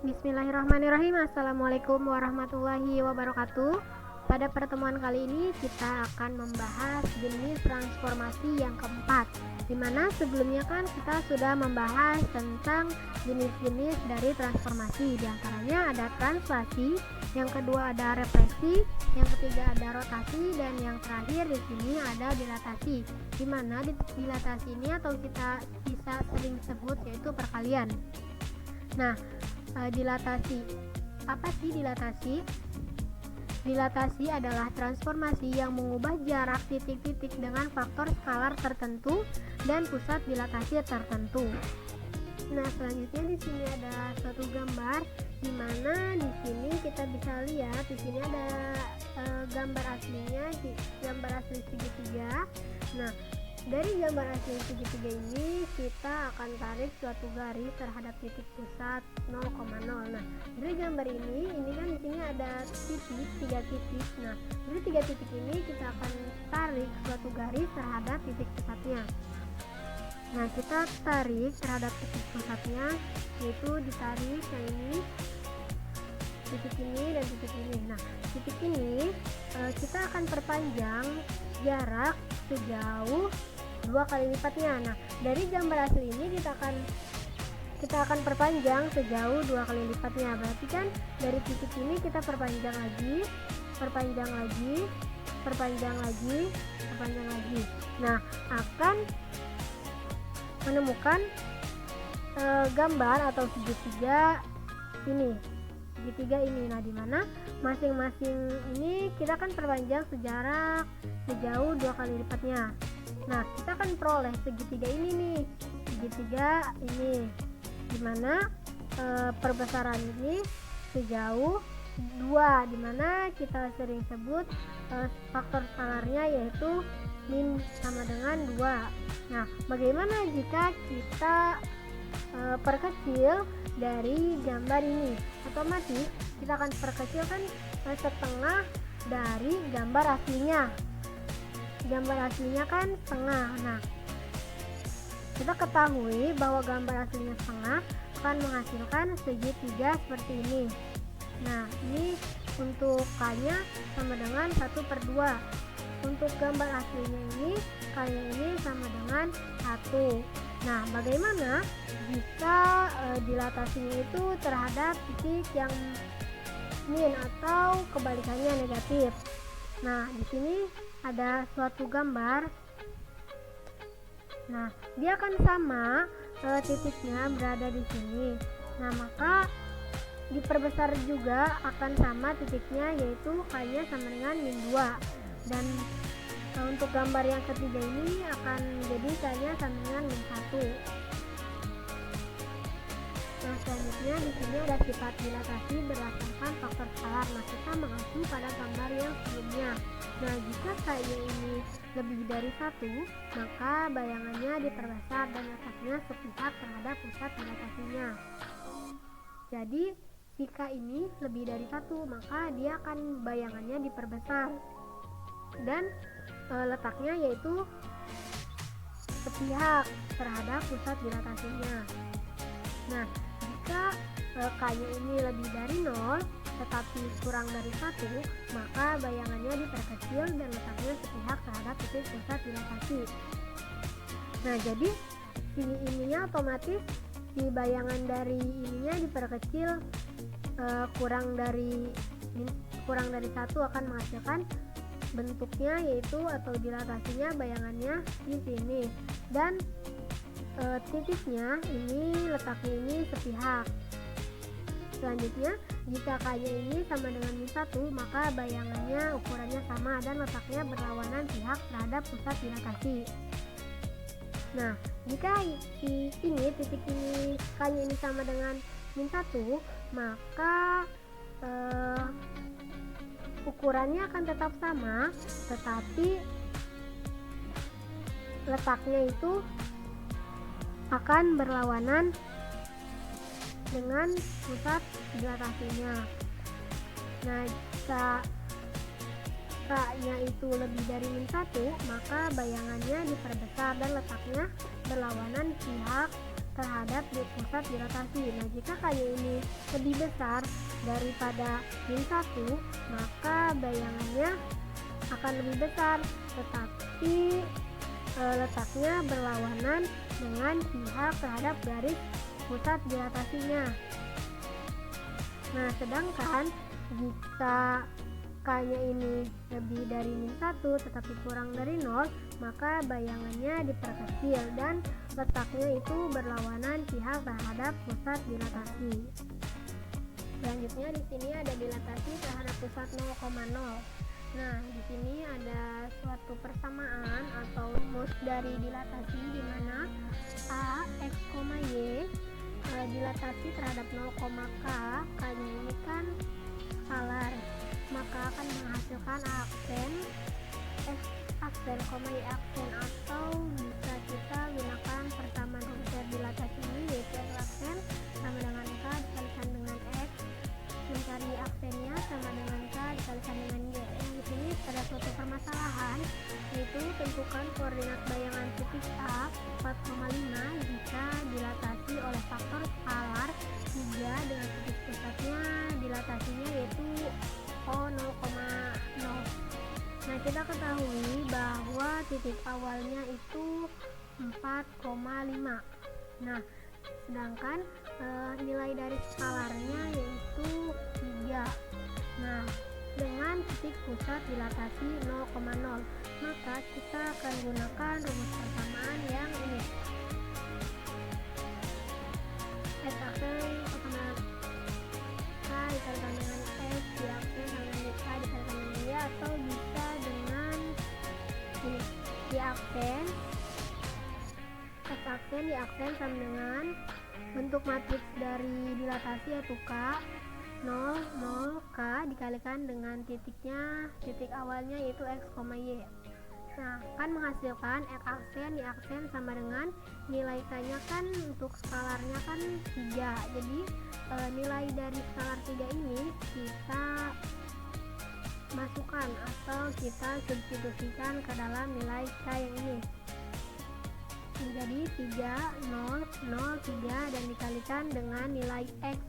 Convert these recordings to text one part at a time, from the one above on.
Bismillahirrahmanirrahim. Assalamualaikum warahmatullahi wabarakatuh. Pada pertemuan kali ini kita akan membahas jenis transformasi yang keempat, dimana sebelumnya kan kita sudah membahas tentang jenis-jenis dari transformasi. Di antaranya ada translasi, yang kedua ada represi, yang ketiga ada rotasi, dan yang terakhir di sini ada dilatasi. Dimana dilatasi ini atau kita bisa sering sebut yaitu perkalian. Nah, dilatasi. Apa sih dilatasi? Dilatasi adalah transformasi yang mengubah jarak titik-titik dengan faktor skalar tertentu dan pusat dilatasi tertentu. Nah, selanjutnya di sini ada suatu gambar di mana di sini kita bisa lihat di sini ada gambar aslinya, gambar asli segitiga. Nah, dari gambar asli segitiga ini kita akan tarik suatu garis terhadap titik pusat 0,0. Nah, dari gambar ini kan di sini ada titik, 3 titik. Nah, dari 3 titik ini kita akan tarik suatu garis terhadap titik pusatnya. Nah, kita tarik terhadap titik pusatnya, yaitu ditarik yang ini, titik ini dan titik ini. Nah, titik ini kita akan perpanjang jarak sejauh 2 kali lipatnya. Nah, dari gambar asli ini kita akan perpanjang sejauh 2 kali lipatnya. Berarti kan dari titik ini kita perpanjang lagi, perpanjang lagi, perpanjang lagi, perpanjang lagi. Nah, akan menemukan gambar atau segitiga ini. Nah, di mana masing-masing ini kita akan perpanjang sejarak sejauh 2 kali lipatnya. Nah, kita akan peroleh segitiga ini nih, segitiga ini, dimana perbesaran ini sejauh 2, dimana kita sering sebut faktor skalarnya yaitu min sama dengan 2. Nah, bagaimana jika kita perkecil dari gambar ini? Otomatis kita akan perkecil kan setengah dari gambar aslinya. Gambar aslinya kan setengah. Nah, kita ketahui bahwa gambar aslinya setengah akan menghasilkan segitiga seperti ini. Nah, ini untuk K-nya sama dengan 1/2. Untuk gambar aslinya ini, K-nya ini sama dengan 1. Nah, bagaimana jika dilatasinya itu terhadap titik yang min atau kebalikannya negatif? Nah, di sini ada suatu gambar. Nah, dia akan sama titiknya berada di sini. Nah, maka diperbesar juga akan sama titiknya, yaitu K-nya sama dengan min 2. Dan untuk gambar yang ketiga ini akan menjadi K-nya sama dengan min 1. Nah, selanjutnya di sini ada sifat dilatasi berdasarkan faktor skalar. Nah, kita mengacu pada gambar yang sebelumnya. Nah, jika K-nya ini lebih dari 1, maka bayangannya diperbesar dan letaknya sepihak terhadap pusat dilatasinya. Jadi, jika ini lebih dari 1, maka dia akan bayangannya diperbesar dan letaknya yaitu sepihak terhadap pusat dilatasinya. Nah, jika K-nya ini lebih dari 0 tetapi kurang dari 1, maka bayangannya diperkecil dan letaknya sepihak terhadap titik pusat dilatasi. Nah, jadi ininya otomatis si bayangan dari ininya diperkecil, kurang dari 1 akan menghasilkan bentuknya yaitu atau dilatasinya bayangannya di sini, dan titiknya ini letaknya ini sepihak. Selanjutnya, jika K-nya ini sama dengan min 1, maka bayangannya ukurannya sama dan letaknya berlawanan pihak terhadap pusat dilatasi. Nah, jika titik ini K-nya ini sama dengan min 1, maka ukurannya akan tetap sama, tetapi letaknya itu akan berlawanan dengan pusat dilatasinya. Nah, jika K-nya itu lebih dari min 1, maka bayangannya diperbesar dan letaknya berlawanan pihak terhadap pusat dilatasi. Nah, jika K-nya ini lebih besar daripada min 1, maka bayangannya akan lebih besar, tetapi letaknya berlawanan dengan pihak terhadap garis pusat dilatasinya. Nah, sedangkan jika K-nya ini lebih dari min 1 tetapi kurang dari 0, maka bayangannya diperkecil dan letaknya itu berlawanan pihak terhadap pusat dilatasi. Selanjutnya di sini ada dilatasi terhadap pusat 0,0. Nah, di sini ada suatu persamaan atau rumus dari dilatasi di mana A, X, Y dilatasi terhadap 0,K. K-nya ini kan skalar, maka akan menghasilkan A aksen, X aksen, Y aksen, atau bisa kita gunakan persamaan rumus dari dilatasi ini, yaitu X aksen sama dengan K dikalikan dengan X, mencari aksennya sama dengan K dikalikan dengan Y. Di sini ada suatu permasalahan, yaitu tentukan koordinat bayangan titik A 4,5 jika dilatasi oleh faktor skalar 3 dengan titik pusatnya dilatasinya yaitu O 0,0. Nah, kita ketahui bahwa titik awalnya itu 4,5. Nah, sedangkan nilai dari skalarnya yaitu 3. Nah, dengan titik pusat dilatasi 0,0, maka kita akan gunakan rumus persamaan yang ini. X aksen sama K dikalikan dengan X, Y aksen sama dengan K dikalikan dengan Y, atau bisa dengan ini, Y aksen, X aksen, Y aksen sama dengan bentuk matriks dari dilatasi yaitu K 0, 0, K dikalikan dengan titik awalnya yaitu X, Y. Nah, akan menghasilkan X aksen, Y aksen sama dengan nilai K-nya kan untuk skalarnya kan 3. Jadi nilai dari skalar 3 ini kita masukkan atau kita substitusikan ke dalam nilai K yang ini. Jadi 3, 0, 0, 3 dan dikalikan dengan nilai X,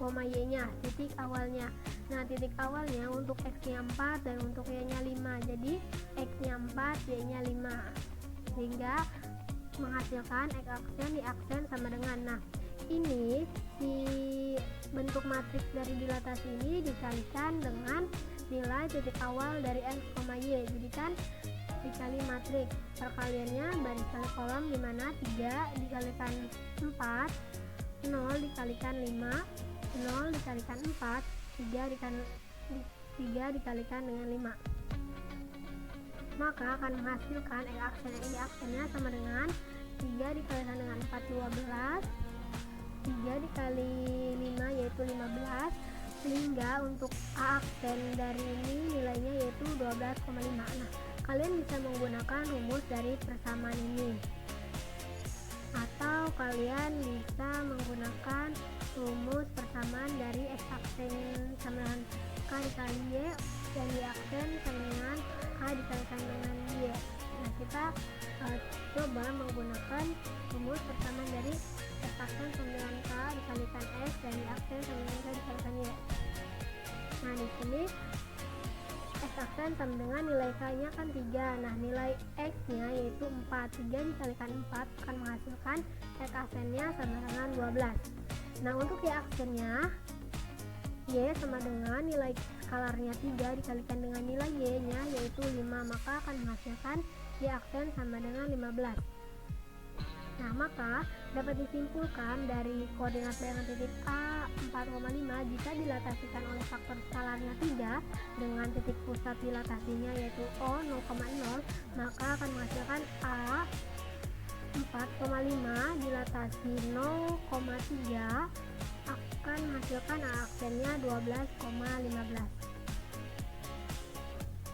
Y-nya, titik awalnya. Nah, titik awalnya untuk X-nya 4 dan untuk Y-nya 5. Jadi X-nya 4, Y-nya 5. Sehingga menghasilkan X aksen, Y aksen sama dengan. Nah, ini si bentuk matriks dari dilatasi ini dikalikan dengan nilai titik awal dari X, Y. Jadi kan dikali matriks, perkaliannya baris kali kolom di mana 3 dikalikan 4, 0 dikalikan 5, 0 dikalikan 4, 3 dikalikan dengan 5. Maka akan menghasilkan X aksen dan Y aksennya sama dengan 3 dikalikan dengan 4, 12, 3 dikali 5 yaitu 15, sehingga untuk A aksen dari ini nilainya yaitu 12,5. Nah, kalian bisa menggunakan rumus dari persamaan ini, atau kalian bisa menggunakan rumus persamaan dari X aksen sama dengan K dikali Y dan Y aksen sama dengan K dikalikan dengan Y. Nah, kita coba menggunakan rumus persamaan dari X aksen sama dengan K dikalikan X dan Y aksen sama dengan K dikalikan Y. Nah, di sini X aksen sama dengan nilai K-nya kan 3. Nah, nilai X-nya yaitu 4. 3 dikalikan 4 akan menghasilkan X aksennya sama dengan 12. Nah, untuk Y aksennya, Y sama dengan nilai skalarnya 3 dikalikan dengan nilai Y-nya yaitu 5, maka akan menghasilkan Y aksen sama dengan 15. Nah, maka dapat disimpulkan dari koordinat bayangan titik A 4,5 jika dilatasikan oleh faktor skalarnya 3 dengan titik pusat dilatasinya yaitu O 0,0, maka akan menghasilkan A 4,5 dilatasi 0,3 akan menghasilkan A aksennya 12,15.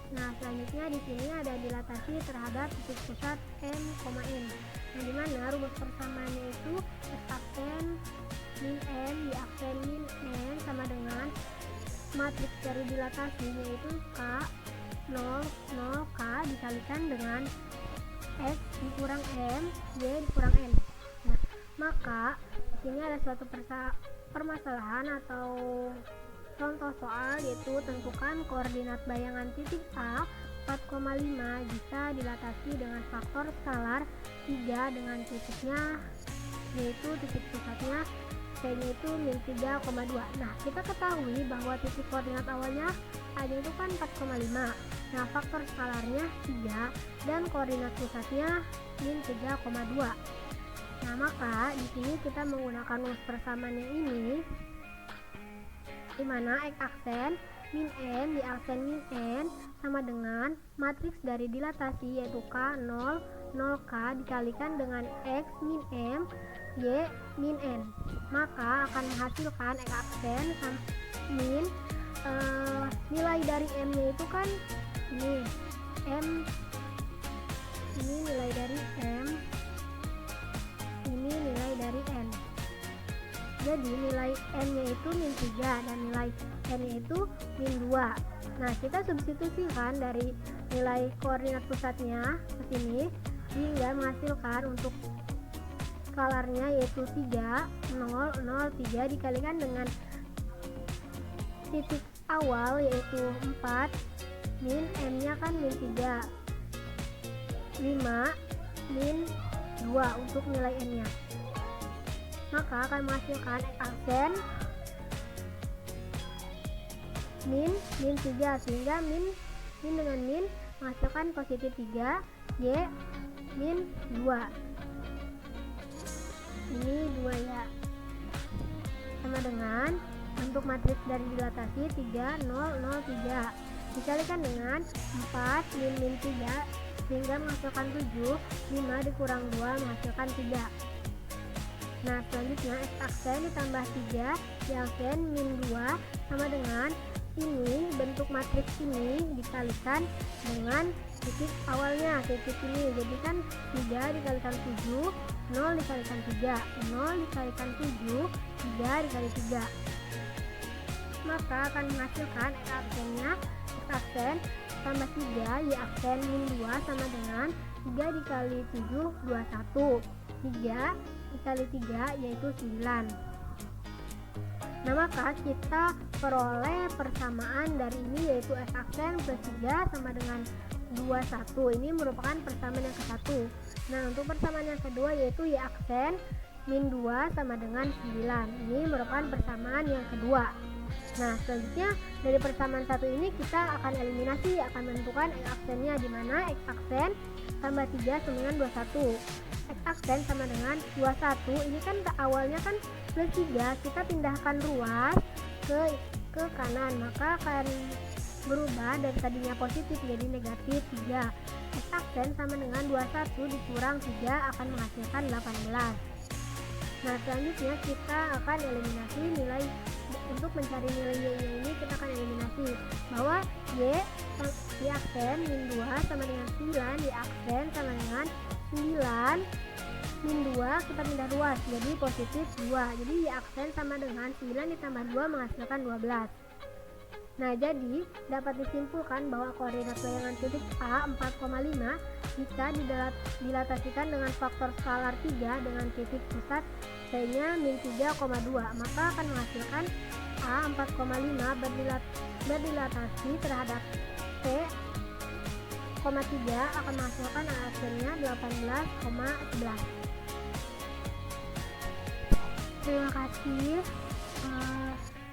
Nah, selanjutnya di sini ada dilatasi terhadap titik pusat M, N. Nah, di mana rumus persamaannya itu X aksen min M, Y aksen min N sama dengan matriks dari dilatasi yaitu K 0, 0, K dikalikan dengan X dikurang M, Y dikurang N. Nah, Maka di sini ada suatu permasalahan atau contoh soal, yaitu tentukan koordinat bayangan titik A 4,5 jika dilatasi dengan faktor skalar 3 dengan titiknya, yaitu titik pusatnya C-nya itu min 3,2. Nah, kita ketahui bahwa titik koordinat awalnya A-nya itu kan 4,5. Nah, faktor skalarnya 3 dan koordinat pusatnya min 3,2. Nah, maka di sini kita menggunakan rumus persamaan yang ini, di mana X aksen min N di aksen min N sama dengan matriks dari dilatasi yaitu K 0 0K dikalikan dengan X min M Y min N, maka akan menghasilkan X aksen min nilai dari M nya itu kan ini M, ini nilai dari M, ini nilai dari N. Jadi nilai N nya itu min 3 dan nilai N nya itu min 2. Nah, kita substitusikan dari nilai koordinat pusatnya ke sini sehingga menghasilkan untuk skalarnya yaitu 3 0 0 3 dikalikan dengan titik awal yaitu 4 min M nya kan min 3 5 min 2 untuk nilai N nya, maka akan menghasilkan X aksen min 3 sehingga min dengan min menghasilkan positif 3 Y min 2. Ini 2 ya, sama dengan bentuk matriks dari dilatasi 3 0 0 3 dikalikan dengan 4 min 3 sehingga menghasilkan 7, 5 dikurang 2 menghasilkan 3. Nah, selanjutnya X aksen ditambah 3 Y aksen min 2 sama dengan ini bentuk matriks ini dikalikan dengan titik awalnya, titik ini, jadi kan 3 dikalikan 7 0 dikalikan 3 0 dikalikan 7 3 dikali 3, maka akan menghasilkan X aksennya X aksen tambah 3 Y aksen min 2 sama dengan 3 dikali 7 21, 3 dikali 3 yaitu 9. Nah, maka kita peroleh persamaan dari ini yaitu X aksen plus 3 sama dengan 21. Ini merupakan persamaan yang ke-1. Nah, untuk persamaan yang kedua yaitu Y aksen min 2 sama dengan 9. Ini merupakan persamaan yang kedua. Nah, selanjutnya dari persamaan satu ini kita akan eliminasi, akan menentukan X aksennya, di mana X aksen tambah 3 sama dengan 21. X aksen sama dengan 21, ini kan ke awalnya kan plus 3, kita pindahkan ruas ke kanan, maka akan berubah dari tadinya positif jadi negatif 3. X aksen sama dengan 21 dikurang 3 akan menghasilkan 18. Nah, selanjutnya kita akan eliminasi nilai. Untuk mencari nilai Y ini kita akan eliminasi bahwa Y aksen min 2 sama dengan 9, Y aksen sama dengan 9 min 2 kita pindah ruas jadi positif 2, jadi Y aksen sama dengan 9 ditambah 2 menghasilkan 12. Nah, jadi dapat disimpulkan bahwa koordinat bayangan titik A 4,5 jika dilatasikan dengan faktor skalar 3 dengan titik pusat C-nya min 3,2, maka akan menghasilkan A 4,5 berdilatasi terhadap C, 3 akan menghasilkan A aksennya 18,11. Terima kasih.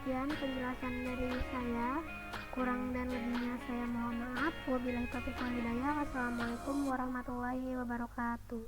Sekian penjelasan dari saya. Kurang dan lebihnya saya mohon maaf. Wabillahi taufiq wal hidayah. Wassalamualaikum warahmatullahi wabarakatuh.